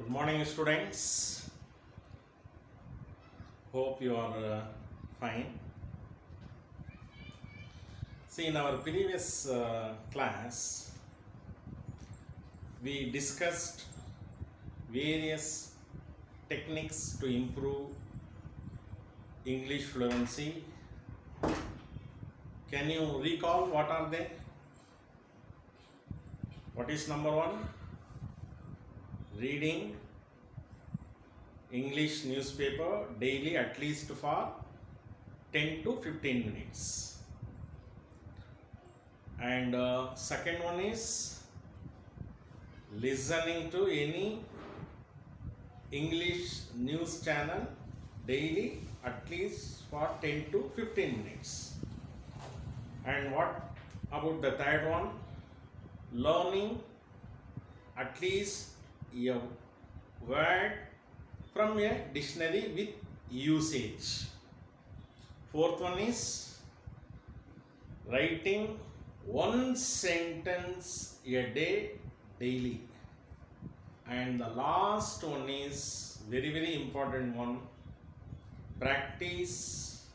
Good morning, students. Hope you are fine. See, in our previous class, we discussed various techniques to improve English fluency. Can you recall what are they? What is number one? Reading English newspaper daily at least for 10 to 15 minutes. And second one is listening to any English news channel daily at least for 10 to 15 minutes. And what about the third one? Learning at least a word from a dictionary with usage. Fourth one is writing one sentence a day daily. And the last one is very, very important one. Practice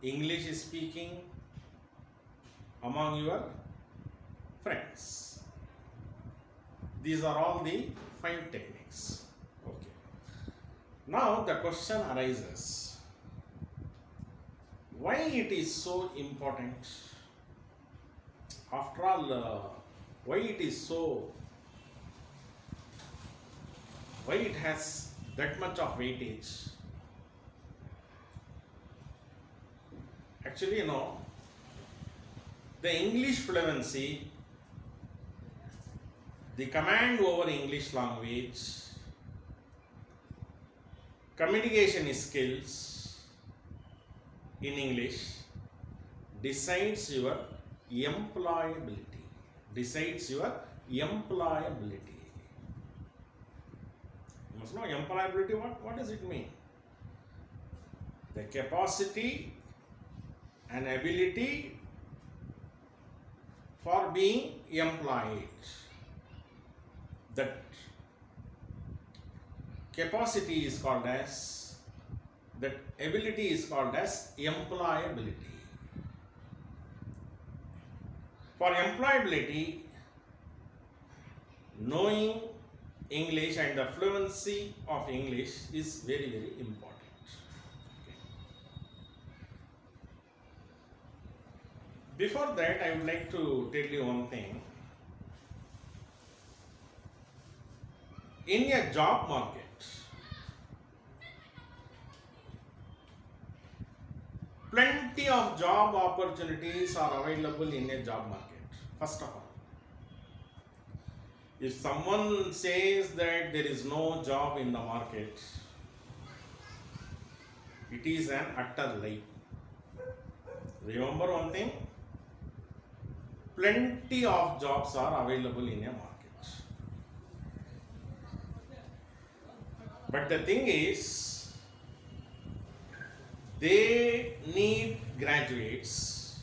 English speaking among your friends. These are all the 5 techniques. Okay. Now the question arises, why it is so important? After all, why it has that much of weightage? Actually, the English fluency, the command over English language, communication skills in English decides your employability. You must know employability. What does it mean? The capacity and ability for being employed. That capacity is called as, that ability is called as employability. For employability, knowing English and the fluency of English is very, very important. Okay. Before that, I would like to tell you one thing. In a job market, plenty of job opportunities are available in a job market. First of all, if someone says that there is no job in the market, it is an utter lie. Remember one thing, plenty of jobs are available in a market. But the thing is, they need graduates.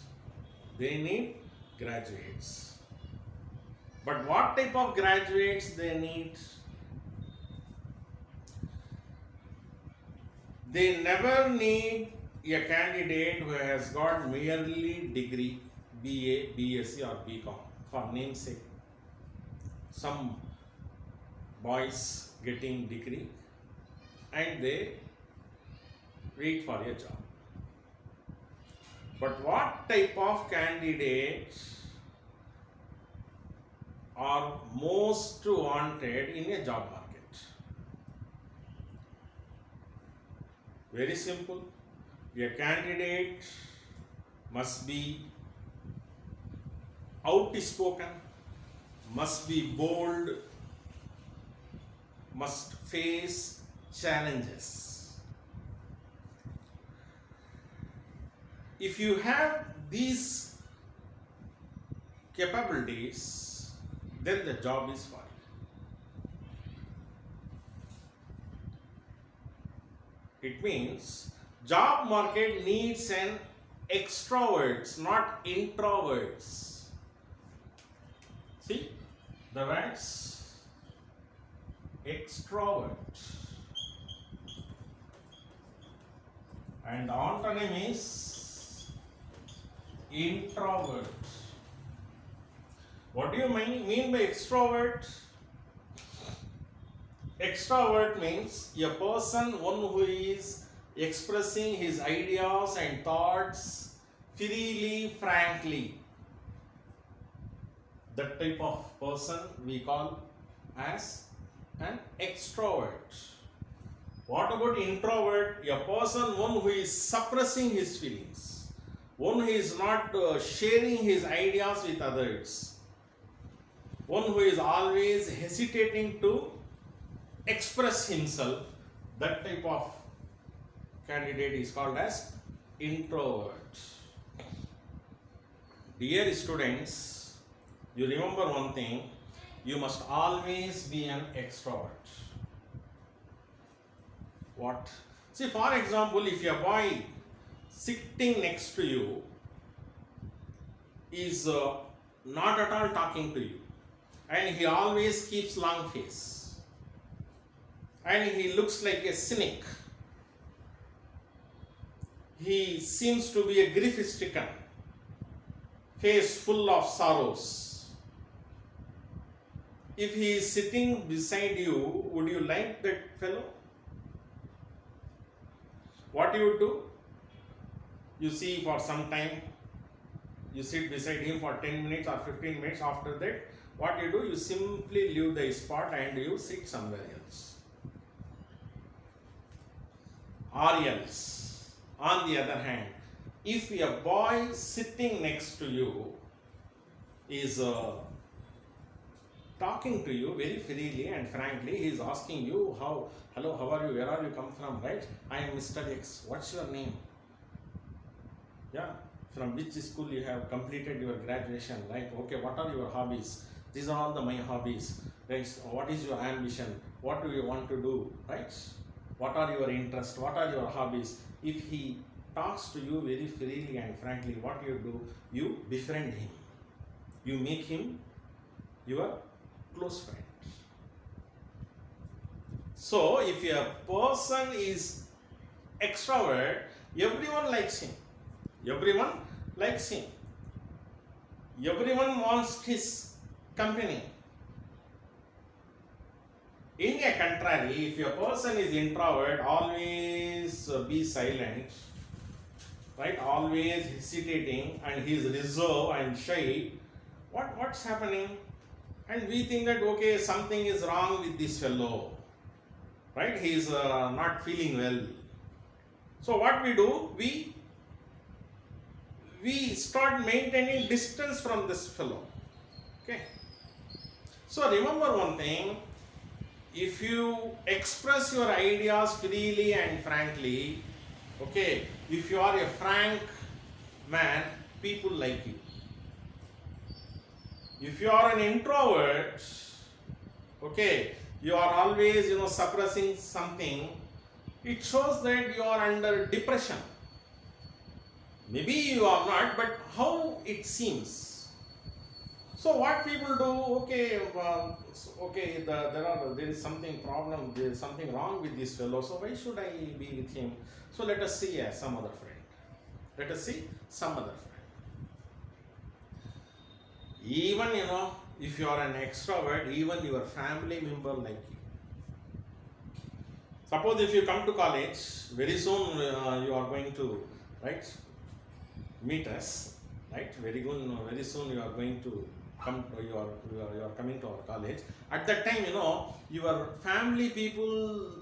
But what type of graduates they need? They never need a candidate who has got merely degree, BA, BSc or BCom, for namesake. Some boys getting degree and they wait for a job. But what type of candidates are most wanted in a job market? Very simple. A candidate must be outspoken, must be bold, must face challenges. If you have these capabilities, then the job is for you. It means job market needs an extroverts, not introverts. See the words extrovert, and antonym is introvert. What do you mean by extrovert? Extrovert means a person, one who is expressing his ideas and thoughts freely, frankly. That type of person we call as an extrovert. What about introvert? A person, one who is suppressing his feelings, one who is not sharing his ideas with others, one who is always hesitating to express himself. That type of candidate is called as introvert. Dear students, you remember one thing, you must always be an extrovert. What? See, for example, if a boy sitting next to you is not at all talking to you, and he always keeps long face, and he looks like a cynic, he seems to be a grief-stricken, face full of sorrows. If he is sitting beside you, would you like that fellow? What you would do? You see, for some time, you sit beside him for 10 minutes or 15 minutes. After that, what you do? You simply leave the spot and you sit somewhere else. Or else, on the other hand, if a boy sitting next to you is talking to you very freely and frankly, he is asking you, hello, how are you, where are you come from, right? I am Mr. X, what's your name? Yeah, from which school you have completed your graduation, right? Okay, what are your hobbies? These are all my hobbies, right? What is your ambition? What do you want to do, right? What are your interests? What are your hobbies? If he talks to you very freely and frankly, what you do? You befriend him. You make him your close friend. So, if a person is extrovert, everyone likes him. Everyone likes him. Everyone wants his company. In a contrary, if a person is introvert, always be silent, right? Always hesitating, and he is reserved and shy. What's happening? And we think that, okay, something is wrong with this fellow, right? He is not feeling well. So what we do? We start maintaining distance from this fellow. Okay. So remember one thing, if you express your ideas freely and frankly, okay, if you are a frank man, people like you. If you are an introvert, okay, you are always, suppressing something, it shows that you are under depression. Maybe you are not, but how it seems. So what people do? Okay, there is something problem. There is something wrong with this fellow. So why should I be with him? So let us see some other friend. Let us see some other friend. Even if you are an extrovert, even your family member like you. Suppose if you come to college, very soon you are going to, right, meet us, right? Very soon you are going to come. You are coming to our college. At that time, your family people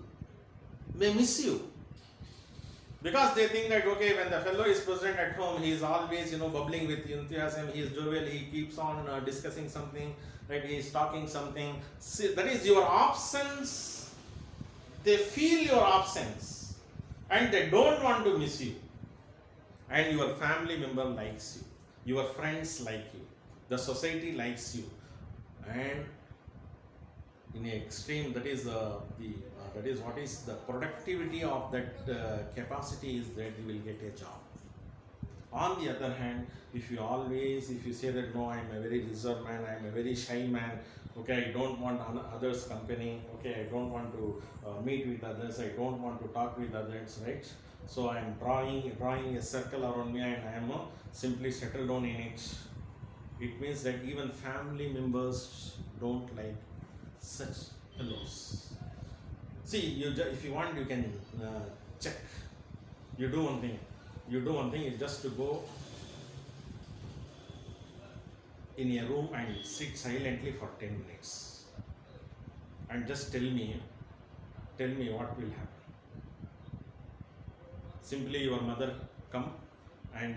may miss you, because they think that, okay, when the fellow is present at home, he is always bubbling with enthusiasm. He is jovial. He keeps on discussing something, right? He is talking something. See, that is your absence. They feel your absence, and they don't want to miss you. And your family member likes you. Your friends like you. The society likes you. And in the extreme, that is what is the productivity of that capacity is that you will get a job. On the other hand, if you say that no, I'm a very reserved man, I'm a very shy man, okay, I don't want others' company, okay, I don't want to meet with others, I don't want to talk with others, right? So I'm drawing a circle around me and I am simply settled down in it. It means that even family members don't like such fellows. See, if you want, you can check. You do one thing. Is just to go in a room and sit silently for 10 minutes and just tell me what will happen. Simply your mother come and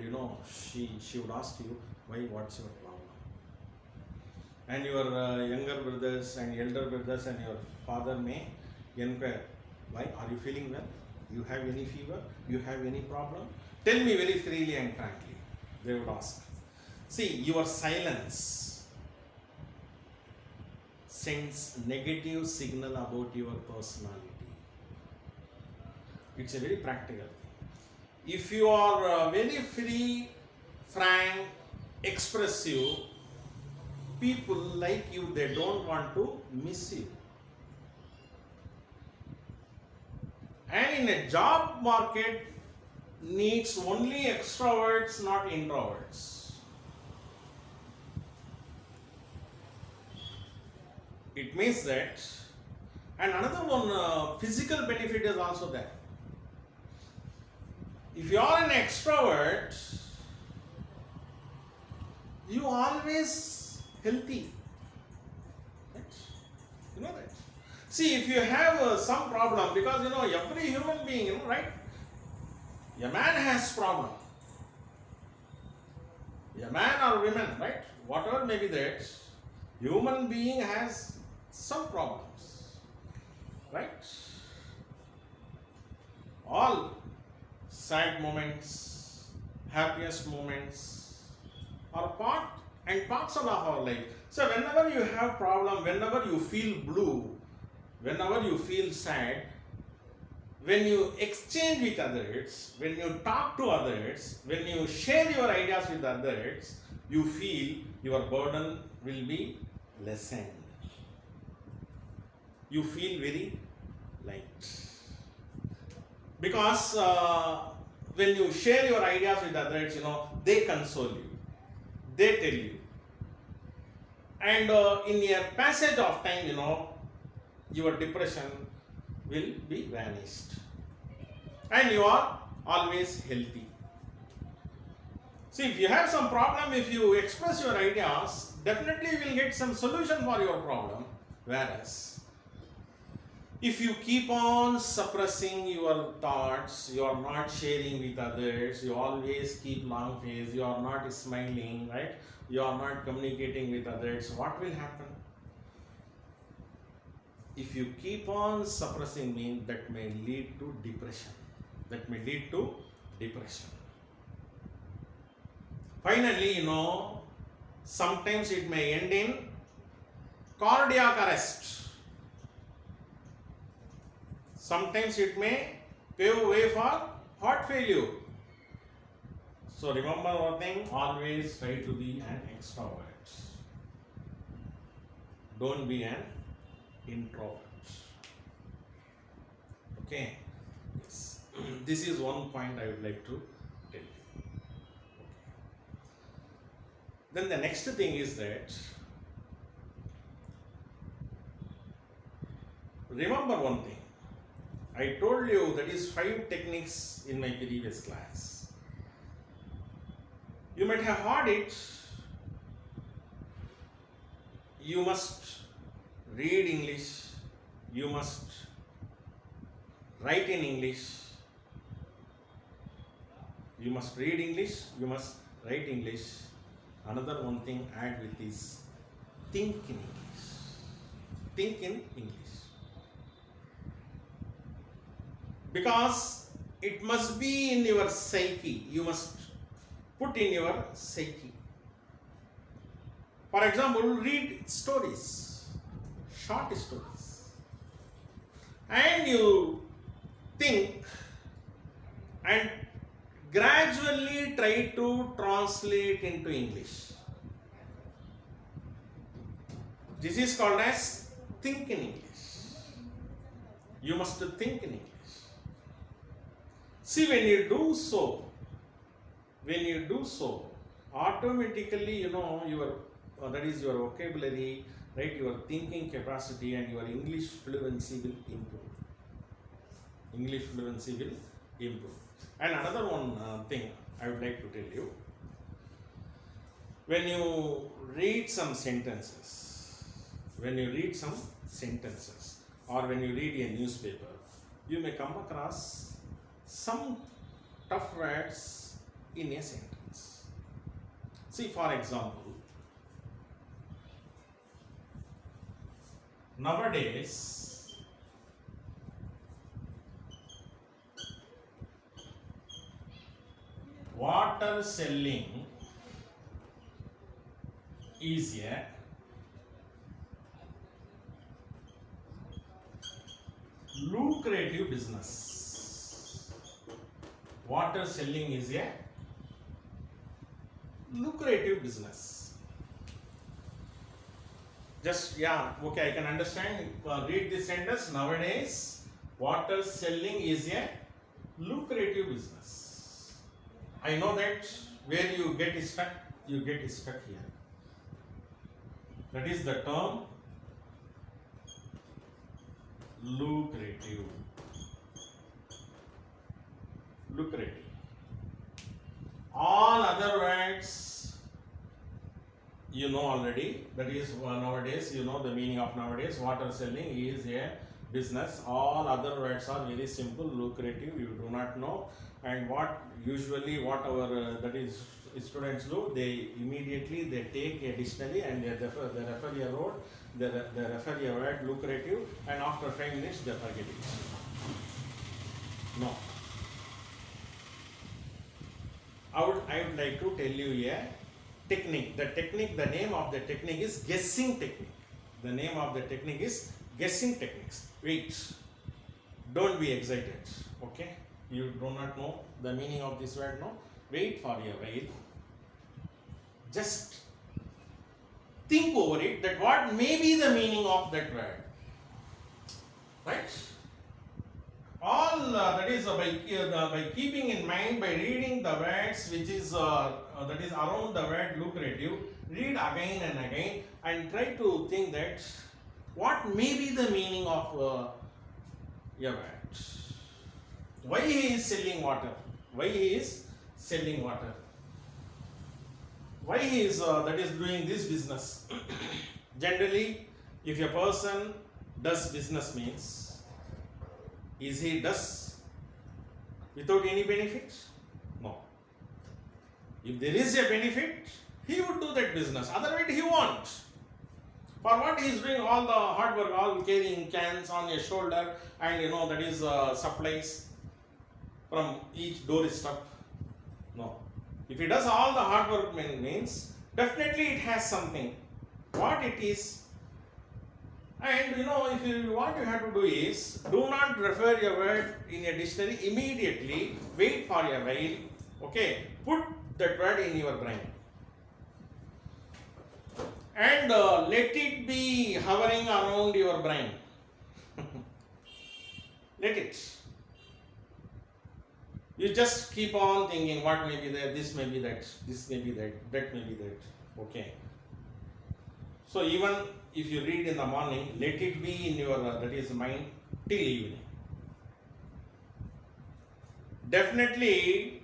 she would ask you, why, what's your problem? And your younger brothers and elder brothers and your father may inquire, why, are you feeling well? You have any fever? You have any problem? Tell me very freely and frankly, they would ask. See, your silence sends negative signal about your personality. It's a very practical thing. If you are very free, frank, expressive, people like you, they don't want to miss you. And in a job market, needs only extroverts, not introverts. It means that, and another one, physical benefit is also there. If you are an extrovert, you always healthy. Right? You know that. See, if you have some problem, because every human being, right? A man has problem. A man or woman, right? Whatever may be that, human being has some problems, right? All sad moments, happiest moments are parts of our life. So whenever you have problem, whenever you feel blue, whenever you feel sad, when you exchange with others, when you talk to others, when you share your ideas with others, you feel your burden will be lessened. You feel very light. Because when you share your ideas with others, they console you, they tell you. And in a passage of time, your depression will be vanished. And you are always healthy. See, if you have some problem, if you express your ideas, definitely you will get some solution for your problem. Whereas, if you keep on suppressing your thoughts, you are not sharing with others, you always keep long face, you are not smiling, right? You are not communicating with others, what will happen? If you keep on suppressing means that may lead to depression. Finally, sometimes it may end in cardiac arrest. Sometimes it may pave way for heart failure. So remember one thing, always try to be an extrovert. Don't be an introvert. Okay. Yes. This is one point I would like to tell you. Then the next thing is that remember one thing. I told you that is 5 techniques in my previous class. You might have heard it. You must read English. You must write in English. You must read English. You must write English. Another one thing add with is think in English. Think in English. Because it must be in your psyche. You must put in your psyche. For example, read stories, short stories, and you think and gradually try to translate into English. This is called as think in English. You must think in English. See, when you do so, automatically, your that is your vocabulary, right? Your thinking capacity and your English fluency will improve. English fluency will improve. And another one thing I would like to tell you: when you read some sentences, or when you read a newspaper, you may come across some tough words in a sentence. See, for example, nowadays water selling is a lucrative business. Water selling is a lucrative business. Just, yeah, okay, I can understand. Read this sentence. Nowadays, water selling is a lucrative business. I know that where you get stuck here. That is the term lucrative. All other words you know already. That is nowadays, you know the meaning of nowadays. Water selling is a business. All other words are very simple, lucrative. You do not know. And what our that is students do, they immediately take a dictionary and they refer a word, they refer a word lucrative, and after 5 minutes they forget it. No. I would like to tell you a technique. The name of the technique is guessing techniques. Wait. Don't be excited. Okay? You do not know the meaning of this word, no? Wait for a while. Just think over it, that what may be the meaning of that word. Right? All that is by keeping in mind, by reading the words which is that is around the word lucrative, read again and again and try to think that what may be the meaning of a word. Why he is selling water? Why he is doing this business? Generally, if a person does business means, is he does without any benefit? No. If there is a benefit, he would do that business. Otherwise, he won't. For what he is doing all the hard work, all carrying cans on his shoulder, and that is supplies from each doorstep. No. If he does all the hard work means definitely it has something. What it is, and what you have to do is, do not refer a word in a dictionary immediately. Wait for a while. Okay, put that word in your brain and let it be hovering around your brain. Let it. You just keep on thinking, what may be there, this may be that, this may be that, that may be that. Okay. So even if you read in the morning, let it be in your mind till evening. Definitely,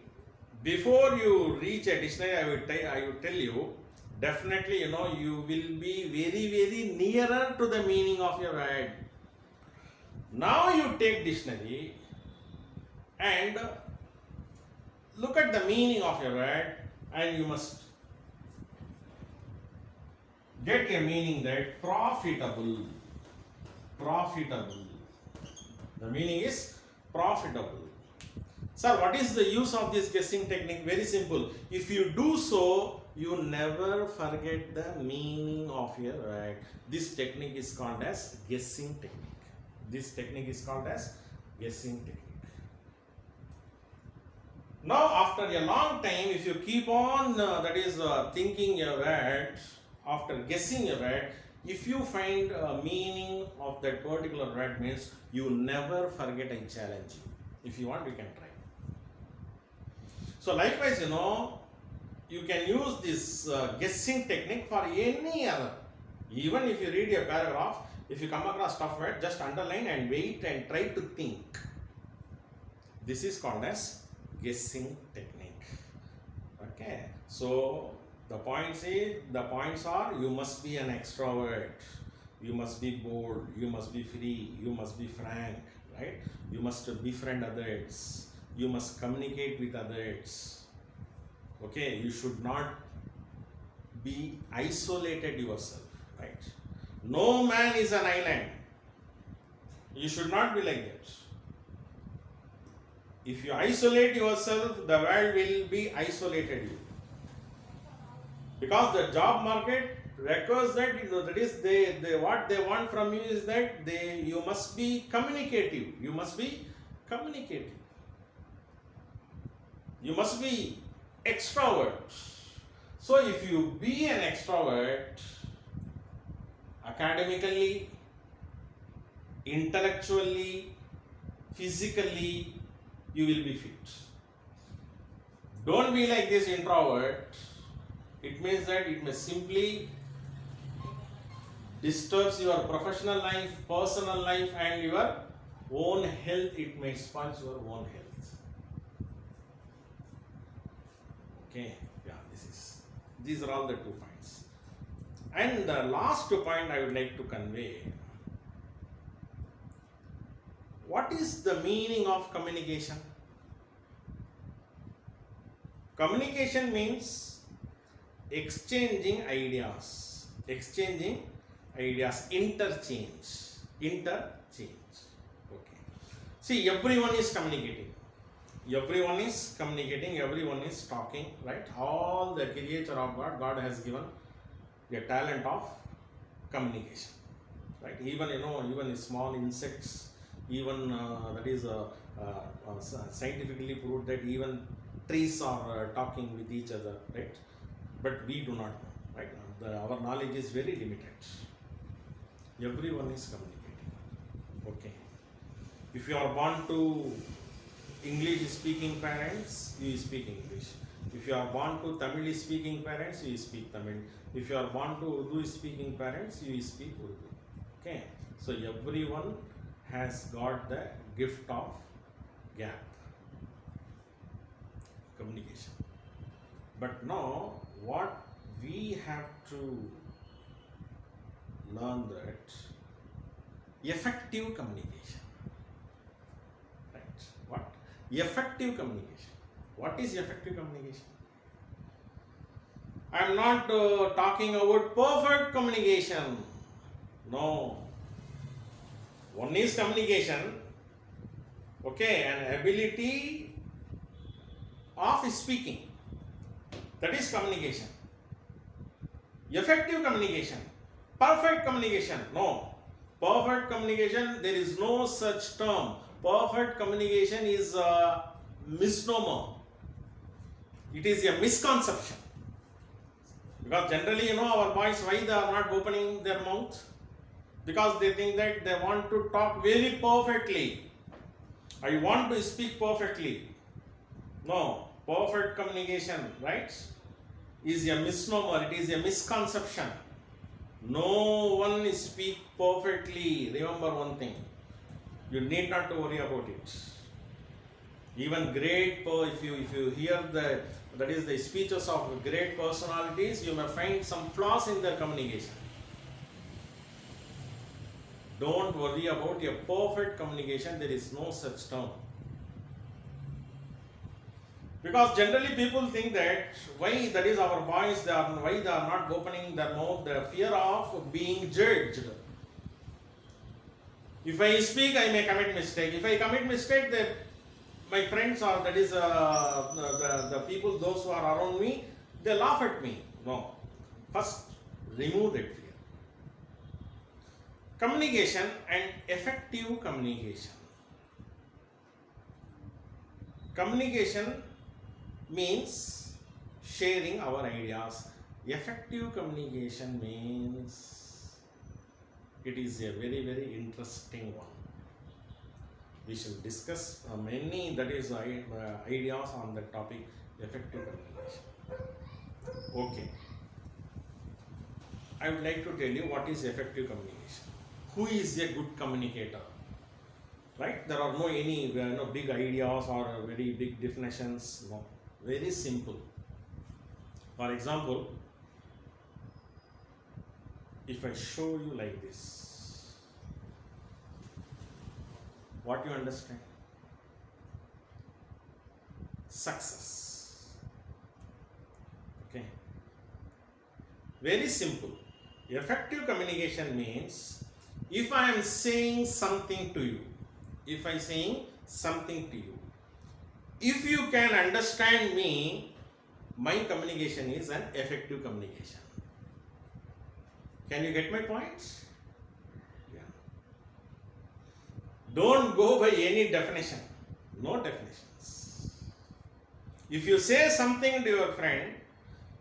before you reach a dictionary, I would tell you, definitely you will be very, very nearer to the meaning of your word. Now you take dictionary and look at the meaning of your word, and you must get a meaning that profitable. The meaning is profitable. Sir, what is the use of this guessing technique? Very simple. If you do so, you never forget the meaning of your word. This technique is called as guessing technique. Now after a long time, if you keep on thinking a word, after guessing a word, if you find a meaning of that particular word, means you never forget. I challenge you. If you want, you can try. So likewise, you can use this guessing technique for any other. Even if you read a paragraph, if you come across tough word, just underline and wait and try to think. This is called as guessing technique. Okay. So the points are: you must be an extrovert, you must be bold, you must be free, you must be frank, right? You must befriend others, you must communicate with others. Okay, you should not be isolated yourself, right? No man is an island. You should not be like that. If you isolate yourself, the world will be isolated you. Because the job market requires that, that is what they want from you is that you must be communicative. You must be communicative. You must be extrovert. So if you be an extrovert, academically, intellectually, physically, you will be fit. Don't be like this introvert. It means that it may simply disturbs your professional life, personal life, and your own health. It may spoil your own health. Okay, yeah, these are all the 2 points. And the last point I would like to convey: what is the meaning of communication? Communication means exchanging ideas, interchange. Okay. See, everyone is communicating. Everyone is talking, right? All the creature of God has given a talent of communication, right? Even small insects, even scientifically proved that even trees are talking with each other, right? But we do not know, right? Our knowledge is very limited. Everyone is communicating. Okay. If you are born to English speaking parents, you speak English. If you are born to Tamil speaking parents, you speak Tamil. If you are born to Urdu speaking parents, you speak Urdu. Okay. So everyone has got the gift of gap, communication. But now what we have to learn that effective communication, right? What? Effective communication. What is effective communication? I am not talking about perfect communication. No. One is communication, okay, an ability of speaking. That is communication. Effective communication. Perfect communication. No. Perfect communication, there is no such term. Perfect communication is a misnomer. It is a misconception. Because generally, our boys, why they are not opening their mouth? Because they think that they want to talk very perfectly. I want to speak perfectly. No. Perfect communication, right, is a misnomer. It is a misconception. No one speaks perfectly. Remember one thing. You need not to worry about it. Even if you hear the speeches of great personalities, you may find some flaws in their communication. Don't worry about a perfect communication. There is no such term. Because generally people think that why that is our boys, why they are not opening their mouth, the fear of being judged. If I speak, I may commit mistake. If I commit mistake, my friends or the people, those who are around me, they laugh at me. No. First, remove that fear. Communication and effective communication. Communication means sharing our ideas. Effective communication means it is a very, very interesting one. We shall discuss many ideas on the topic effective communication. Okay. I would like to tell you what is effective communication. Who is a good communicator? Right? There are no any big ideas or very big definitions. No. Very simple. For example, if I show you like this, what you understand? Success. Okay. Very simple. Effective communication means if I am saying something to you, if you can understand me, my communication is an effective communication. Can you get my points? Yeah. Don't go by any definition. No definitions. If you say something to your friend,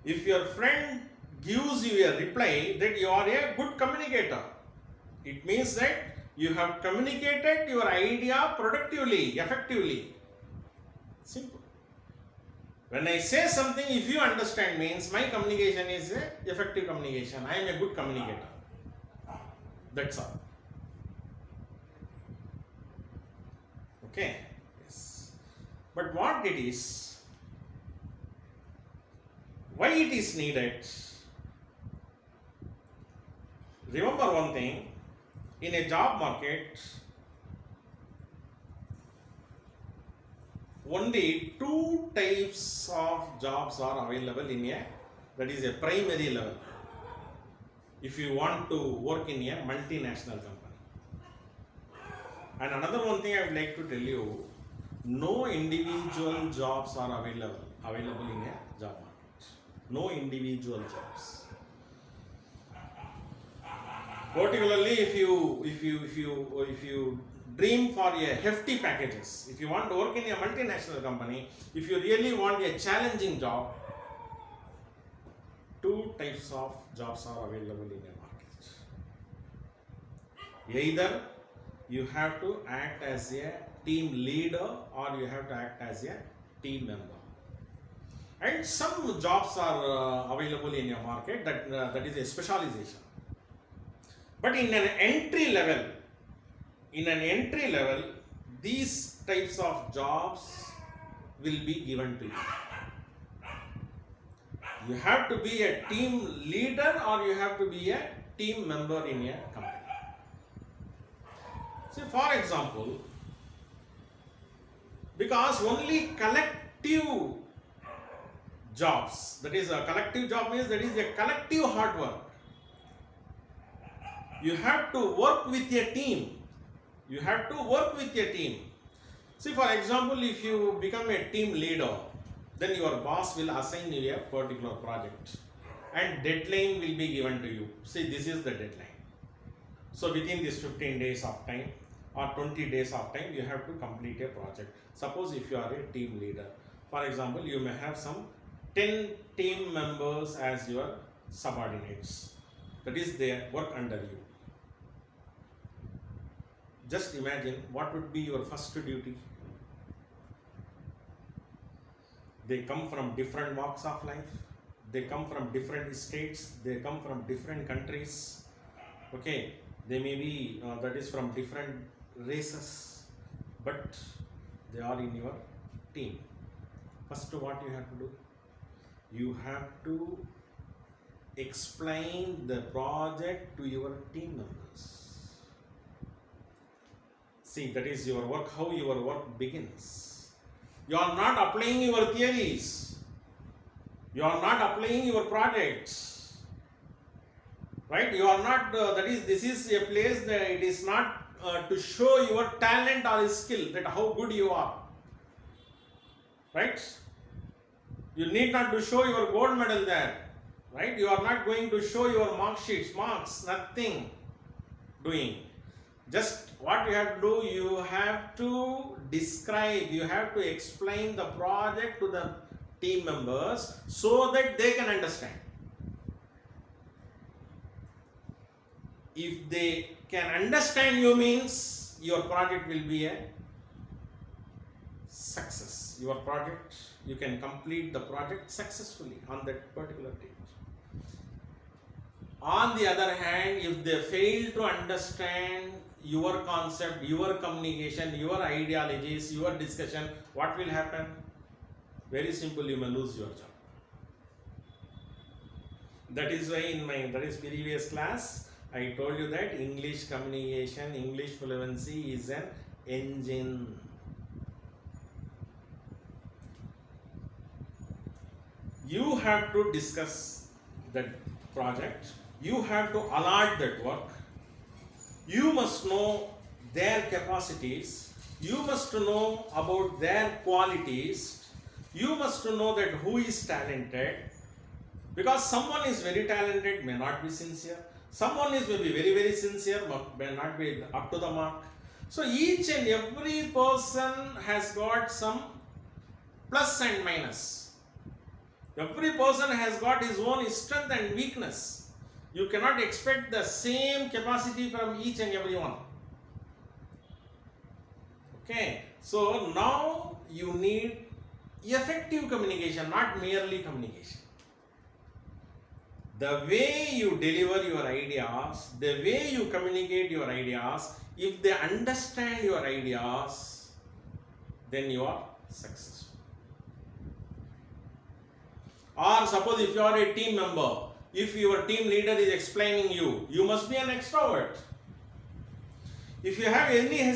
if your friend gives you a reply, that you are a good communicator. It means that you have communicated your idea productively, effectively. Simple. When I say something, if you understand, means my communication is a effective communication. I am a good communicator. That's all. Okay. Yes. But what it is, why it is needed? Remember one thing, in a job market, only two types of jobs are available in that is a primary level. If you want to work in a multinational company. And another one thing I would like to tell you, no individual jobs are available in a job market. No individual jobs. Particularly if you dream for a hefty packages, if you want to work in a multinational company, if you really want a challenging job, two types of jobs are available in a market. Either you have to act as a team leader or you have to act as a team member. And some jobs are available in your market that is a specialization. But in an entry level, these types of jobs will be given to you. You have to be a team leader or you have to be a team member in a company. So, for example, because only collective jobs, that is a collective job means that is a collective hard work. You have to work with a team. See, for example, if you become a team leader, then your boss will assign you a particular project and deadline will be given to you. See, this is the deadline. So, within this 15 days of time or 20 days of time, you have to complete a project. Suppose if you are a team leader, for example, you may have some 10 team members as your subordinates. That is, they work under you. Just imagine what would be your first duty. They come from different walks of life. They come from different states. They come from different countries. Okay, they may be that is from different races, but they are in your team. First, what you have to do? You have to explain the project to your team members. See, that is your work, how your work begins. You are not applying your theories. You are not applying your projects. Right? You are not, this is a place that it is not to show your talent or skill, that how good you are. Right? You need not to show your gold medal there. Right? You are not going to show your mark sheets, marks, nothing doing. Just what you have to do, you have to describe, you have to explain the project to the team members so that they can understand. If they can understand you, means your project will be a success. Your project, you can complete the project successfully on that particular date. On the other hand, if they fail to understand your concept, your communication, your ideologies, your discussion, what will happen? Very simple, you may lose your job. That is why in my previous class, I told you that English communication, English fluency is an engine. You have to discuss that project. You have to allot that work. You must know their capacities. You must know about their qualities. You must know that who is talented. Because someone is very talented, may not be sincere. Someone is maybe very, very sincere, but may not be up to the mark. So each and every person has got some plus and minus. Every person has got his own strength and weakness. You cannot expect the same capacity from each and every one. Okay, so now you need effective communication, not merely communication. The way you deliver your ideas, the way you communicate your ideas, if they understand your ideas, then you are successful. Or suppose if you are a team member, if your team leader is explaining you, you must be an extrovert. If you have any